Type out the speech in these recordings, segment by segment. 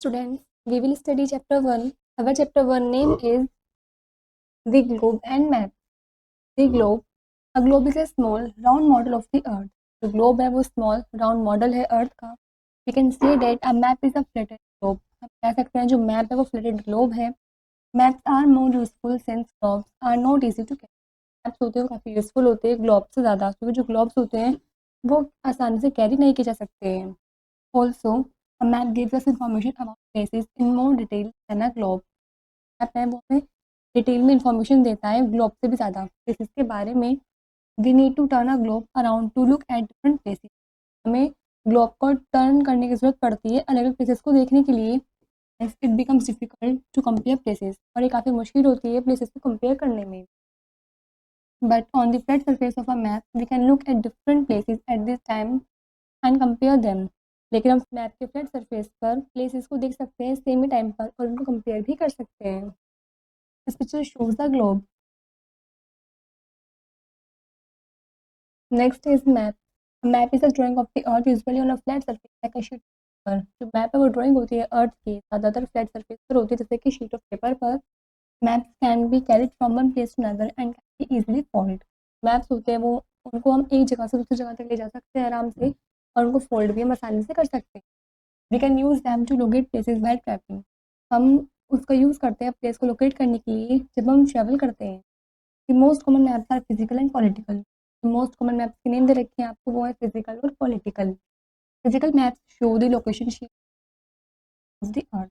students, we will study chapter 1. Our chapter 1 name is The Globe and Map. The Globe. A globe is a small, round model of the earth. जो globe है वो small, round model है earth का. We can say that a map is a flattened globe. हम कह सकते हैं जो map है वो flattened globe है. Maps are more useful since globes are not easy to carry. Maps होते हैं वो काफ़ी यूज़फुल होते हैं ग्लोब से ज़्यादा, क्योंकि जो ग्लोब्स होते हैं वो आसानी से कैरी नहीं किए जा सकते हैं. Also, a map gives us information about places in more detail than a globe. Map है वो हमें डिटेल में इंफॉर्मेशन देता है ग्लोब से भी ज़्यादा प्लेसेस के बारे में. We need to turn a globe around to look at different places. हमें ग्लोब को टर्न करने की ज़रूरत पड़ती है अलग अलग प्लेसेस को देखने के लिए. It becomes difficult to compare places, और ये काफ़ी मुश्किल होती है प्लेसेस को कंपेयर करने में. But on the flat surface of a map we can look at different places at this time and compare them. लेकिन हम मैप के फ्लैट सरफेस पर प्लेसेस को देख सकते हैं सेम ही टाइम पर और उनको कंपेयर भी कर सकते हैं. This picture shows the globe. Next is map. Map is a drying of the earth usually on a flat surface like a sheet पर. जो मैप है वो ड्राइंग होती है अर्थ की ज़्यादातर फ्लैट सरफेस पर होती है जैसे कि शीट ऑफ पेपर पर. Maps can be carried from one place to another and can be easily fold. Maps होते हैं वो उनको हम एक जगह से दूसरी जगह तक ले जा सकते हैं आराम से, और उनको फोल्ड भी हम आसानी से कर सकते हैं. We can use them to locate places by travelling. हम उसका यूज़ करते हैं प्लेस को लोकेट करने के लिए जब हम ट्रैवल करते हैं. The most common maps are physical and political. Most common maps के नेम दे रखे हैं आपको, वो है फिजिकल और पॉलिटिकल. Physical maps show the location shape of the earth.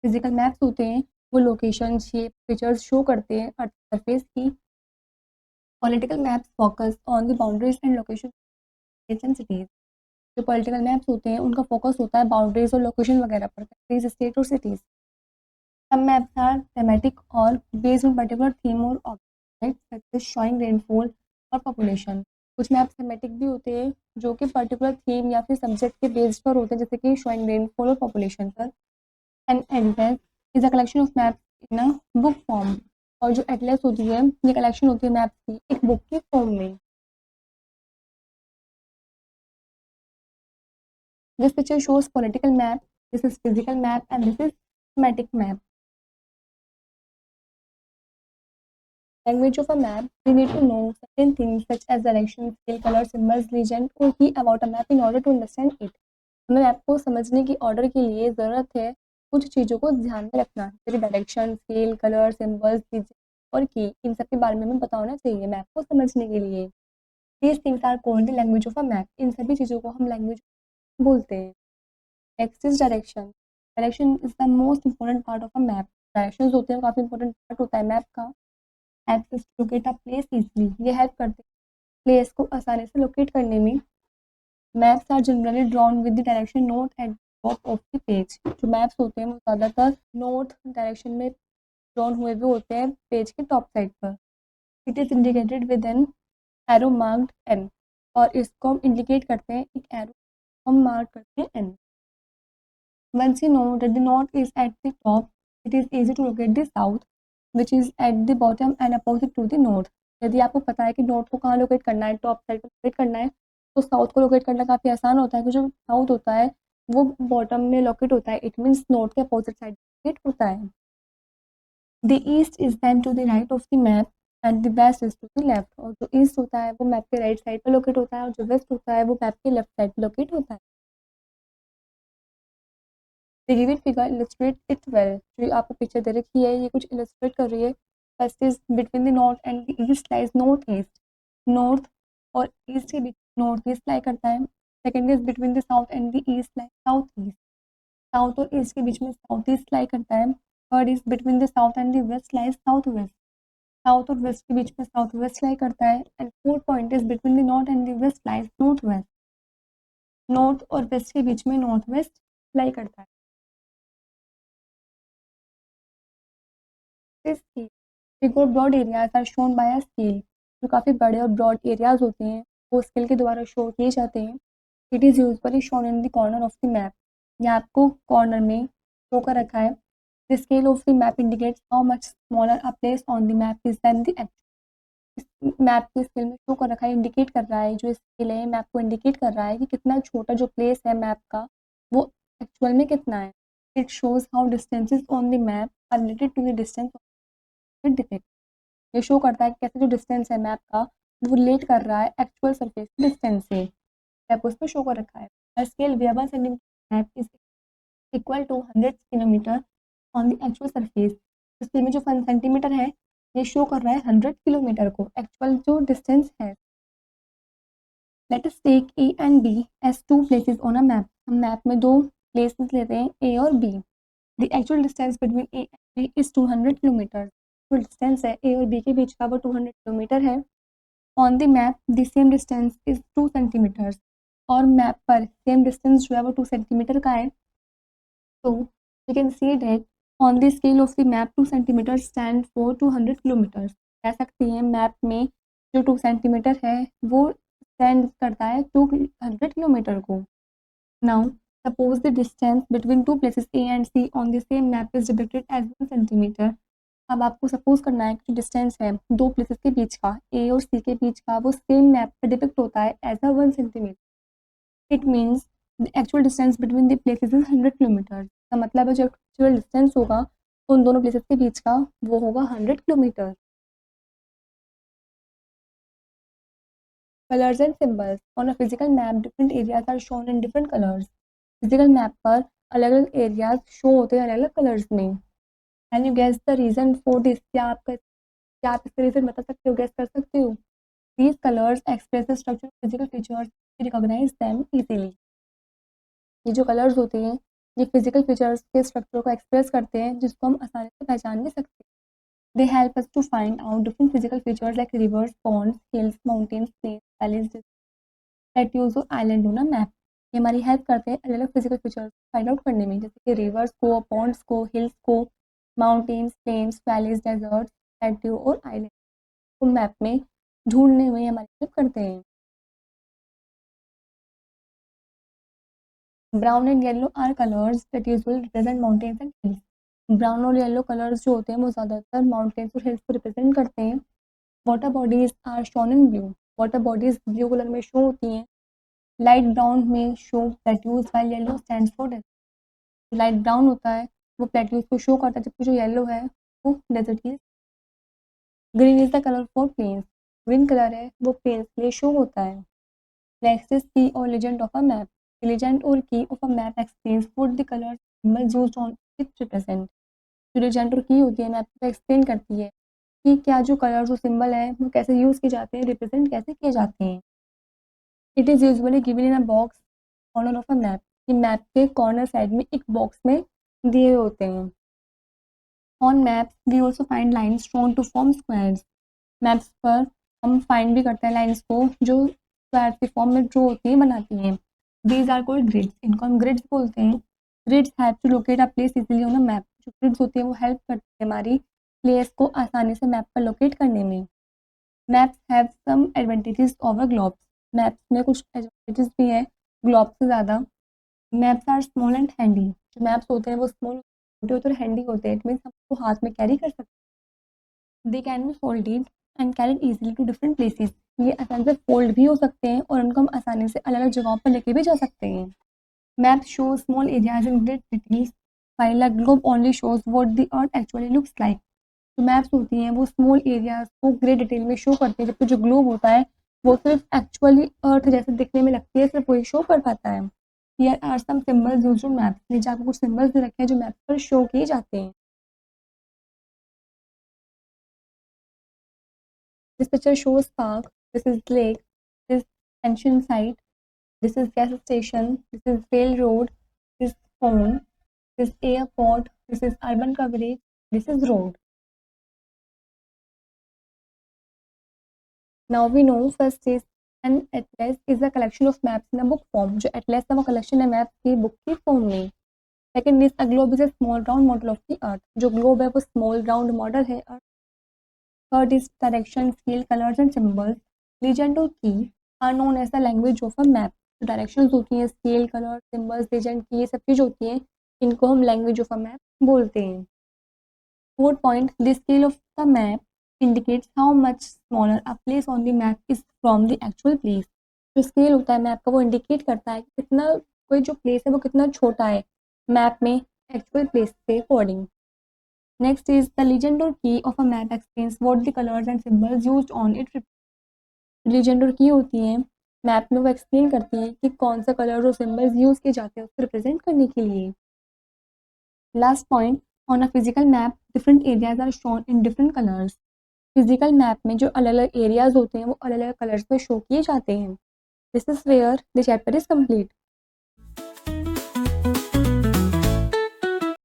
Physical maps होते हैं वो लोकेशन शेप पिक्चर्स शो करते हैं अर्थ सरफेस की. Political maps focus on the boundaries and location and cities. जो पॉलिटिकल मैप्स होते हैं उनका फोकस होता है बाउंड्रीज और लोकेशन वगैरह पर, कंट्रीज स्टेट और cities. Some maps are thematic or based on particular theme or object such as showing rainfall और population. कुछ मैप्स थेमेटिक भी होते हैं जो कि पर्टिकुलर थीम या फिर सब्जेक्ट के बेस्ड पर होते हैं जैसे कि शोइंग रेनफॉल और पॉपुलेशन पर. And Atlas is a collection of maps in a book form. और जो एटलस होती है ये कलेक्शन होती है मैप्स की एक बुक की फॉर्म में. This picture shows political map, this is physical map and this is thematic map. Language of a map, we need to know certain things such as direction, scale, color, symbols, legend or key about a map in order to understand it. हमें map को समझने की order के लिए ज़रूरत है कुछ चीज़ों को ध्यान में रखना, जैसे direction, scale, colour, symbols, legend और की. इन सब के बारे में हमें पता होना चाहिए मैप को समझने के लिए. These things are called the language of a map. इन सभी चीज़ों को हम लैंग्वेज बोलते हैं. Next is direction. Direction is the most important part of a map. Direction होते हैं काफ़ी इंपॉर्टेंट पार्ट होता है मैप का. Access to locate a place easily, ये हेल्प करते हैं प्लेस को आसानी से लोकेट करने में. Maps are generally drawn with the direction note at top of the page. जो मैप्स होते हैं वो ज़्यादातर नॉर्थ डायरेक्शन में ड्रॉन हुए भी होते हैं पेज के टॉप साइड पर. It is indicated with an arrow marked N. और इसको हम इंडिकेट करते हैं एक एरो हम मार्क करते हैं N. Once you know that the north is at the top it is easy to locate the south which is at the bottom and opposite to the north. यदि आपको पता है कि नॉर्थ को कहाँ लोकेट करना है, टॉप साइड पर लोकेट करना है, तो साउथ को लोकेट करना काफ़ी आसान होता है क्योंकि जो साउथ होता है वो बॉटम में लोकेट होता है. इट मीन्स नॉर्थ के अपोजिट साइड लोकेट होता है. The east is then to the right of the map and the west is to the left. और जो ईस्ट होता है वो मैप के राइट साइड पर लोकेट होता है और जो वेस्ट होता है वो मैप के लेफ्ट साइड पर लोकेट होता है. The given figure illustrate it well. जो आपको पिक्चर दे रखी है ये कुछ इलस्ट्रेट कर रही है. First is between the north and the east lies north east. North और ईस्ट के बीच नॉर्थ ईस्ट लाई करता है. Second is between the south and the east lies south east. South और ईस्ट के बीच में साउथ ईस्ट लाई करता है. Third is between the south and the west lies south west. South और west के बीच में साउथ वेस्ट लाई करता है. And fourth point is between the north and the west lies north west. North और west के बीच में नॉर्थ वेस्ट लाई करता है. Figure broad areas are shown by a scale. जो काफ़ी बड़े और ब्रॉड एरियाज होते हैं वो स्केल के द्वारा शो किए जाते हैं. It is usually shown in the corner of the map. यहाँ आपको कॉर्नर में शो कर रखा है. The scale of the map indicates how much smaller a place on the map is than the actual. Map के scale में show कर रखा है, इंडिकेट कर रहा है, जो स्केल है मैप को इंडिकेट कर रहा है कि कितना छोटा जो प्लेस है मैप का वो एक्चुअल में कितना है. It shows how distances on the map are related to the distance of the defect. ये शो करता है कि कैसे जो डिस्टेंस है मैप का वो रिलेट कर रहा है एक्चुअल सरफेस डिस्टेंस से। आपको उसमें शो कर रखा है A scale where 1 centimeter map is equal to 100 kilometer on the actual surface। Scale में जो 1 सेंटीमीटर है ये शो कर रहा है 100 किलोमीटर को, एक्चुअल जो डिस्टेंस है। Let us take A and B as two places on a map. हम मैप में दो प्लेसेस लेते हैं ए और B. The actual distance between A and B is 200 kilometre. जो डिस्टेंस है ए और बी के बीच का वो 200 किलोमीटर है। On the map the same distance is 2 centimetres. और मैप पर सेम डिस्टेंस जो है वो 2 सेंटीमीटर का है। तो we can see that on the scale of the map 2 centimetre stand for 200 kilometres. कह सकते हैं मैप में जो 2 सेंटीमीटर है वो स्टैंड करता है 200 किलोमीटर को। Now suppose the distance between two places A and C on the same map is depicted as 1 centimetre. अब आपको सपोज करना है कि डिस्टेंस है दो प्लेसेस के बीच का ए और सी के बीच का वो सेम मैप पर डिपिक्ट होता है as a 1 centimetre. It means the actual distance between the places is 100 kilometre. का मतलब है जो एक्चुअल डिस्टेंस होगा उन दोनों प्लेसेस के बीच का वो होगा 100 kilometre. Colors and symbols on a physical map different areas are shown in different colors। Physical map पर अलग अलग एरियाज शो होते हैं अलग अलग कलर्स में। Can you guess the reason for this? क्या आप इसका रीजन बता सकते हो, गेस कर सकते हो? These colours express the structure physical features, recognise them easily. ये जो कलर्स होते हैं ये फिजिकल फीचर्स के स्ट्रक्चर को एक्सप्रेस करते हैं जिसको हम आसानी से पहचान नहीं सकते। They help us to find out different physical features like rivers, ponds, hills, mountains, plains, valleys, plateaus और island on a map। ये हमारी हेल्प करते हैं अलग अलग फिजिकल फीचर्स फाइंड आउट करने में, जैसे कि रिवर्स को, पॉन्ड्स को, हिल्स को, mountains, plains, valleys, deserts, plateau और आइलैंड को मैप में ढूंढने में हमारी हेल्प करते हैं। Brown and yellow are colours that usually represent mountains and hills. Brown और येलो कलर्स जो होते हैं वो ज़्यादातर माउंटेन्स और हिल्स को रिप्रेजेंट करते हैं। Water bodies are shown in blue. Water bodies blue colour में शो होती हैं। लाइट ब्राउन में show plateaus while yellow stands for desert. Light brown होता है वो प्लेट्यूज को शो करता है जबकि जो येलो है वो डेजर्ट की। Green is the colour for plains. Green colour है वो प्लेन्स के लिए शो होता है। नेक्स्ट इज की और legend of a map. Legend और की of a map explains what the colour symbols used on it represent. जो लेजेंड और की होती है मैप को एक्सप्लेन करती है कि क्या जो कलर्स और सिंबल है वो कैसे यूज़ किए जाते हैं, रिप्रेजेंट कैसे किए जाते हैं। It is usually given in a box corner of a map. कि मैप के कॉर्नर साइड में एक बॉक्स में दिए होते हैं। On maps we also find lines drawn to form squares. Maps पर हम फाइंड भी करते हैं लाइन्स को जो स्क्वायर के फॉर्म में ड्रॉ होती हैं, बनाती हैं। These are called grids. इनको हम ग्रिड्स बोलते हैं। Grids have to locate a place easily on a map. जो ग्रिड्स होती है वो हेल्प करती है हमारी प्लेस को आसानी से मैप पर लोकेट करने में। Maps have some advantages over globes. Maps में कुछ एडवांटेजेस भी हैं ग्लोब से ज़्यादा। Maps are small and handy. जो मैप्स होते हैं वो स्मॉल छोटे होते हैं और हैंडी होते हैं। इट मीन्स हम उसको हाथ में कैरी कर सकते हैं। They can be folded and carried easily to different places. ये आसानी से फोल्ड भी हो सकते हैं और उनको हम आसानी से अलग अलग जगहों पर लेके भी जा सकते हैं। Map show small areas in great details while a globe only shows what the earth actually looks like। जो मैप्स होती हैं वो स्मॉल एरियाज को ग्रे डिटेल में शो करती है जबकि जो ग्लोब होता है वो सिर्फ एक्चुअली अर्थ जैसे दिखने में लगती है, सिर्फ वही शो कर पाता है। Here are some symbols used on maps. नीचे आपको कुछ सिंबल्स दे रखे हैं जो मैप पर शो किए जाते हैं। This picture shows park, this is lake, this ancient site, this is gas station, this is rail road, this home, this airport, this is urban coverage, this is road. Now we know first is an atlas is a collection of maps in a book form। जो atlas है वो collection है maps की book की form में। Second is a globe is a small round model of the earth। जो globe है वो small round model है earth। Third is direction, scale, colors and symbols। Legend और key are known as the language of a map। जो directions होती हैं, scale, color, symbols, legend, key ये सब चीज़ होती हैं, इनको हम language of a map बोलते हैं। Fourth point, the scale of the map indicates how much smaller a place on the map is from the actual place। जो स्केल होता है मैप का वो इंडिकेट करता है कि कितना कोई जो प्लेस है वो कितना छोटा है मैप में एक्चुअल प्लेस के according. Next is the legend और की of a map explains what the colours and symbols used on it. Legend और की होती हैं मैप में, वो एक्सप्लेन करती हैं कि कौन सा कलर्स और सिंबल्स यूज़ किए जाते हैं उसको रिप्रेजेंट करने के लिए। Last point, on a physical map different areas are shown in different colours. Physical map में जो अलग अलग एरियाज होते हैं वो अलग अलग कलर्स में शो किए जाते हैं। This is where the chapter is complete.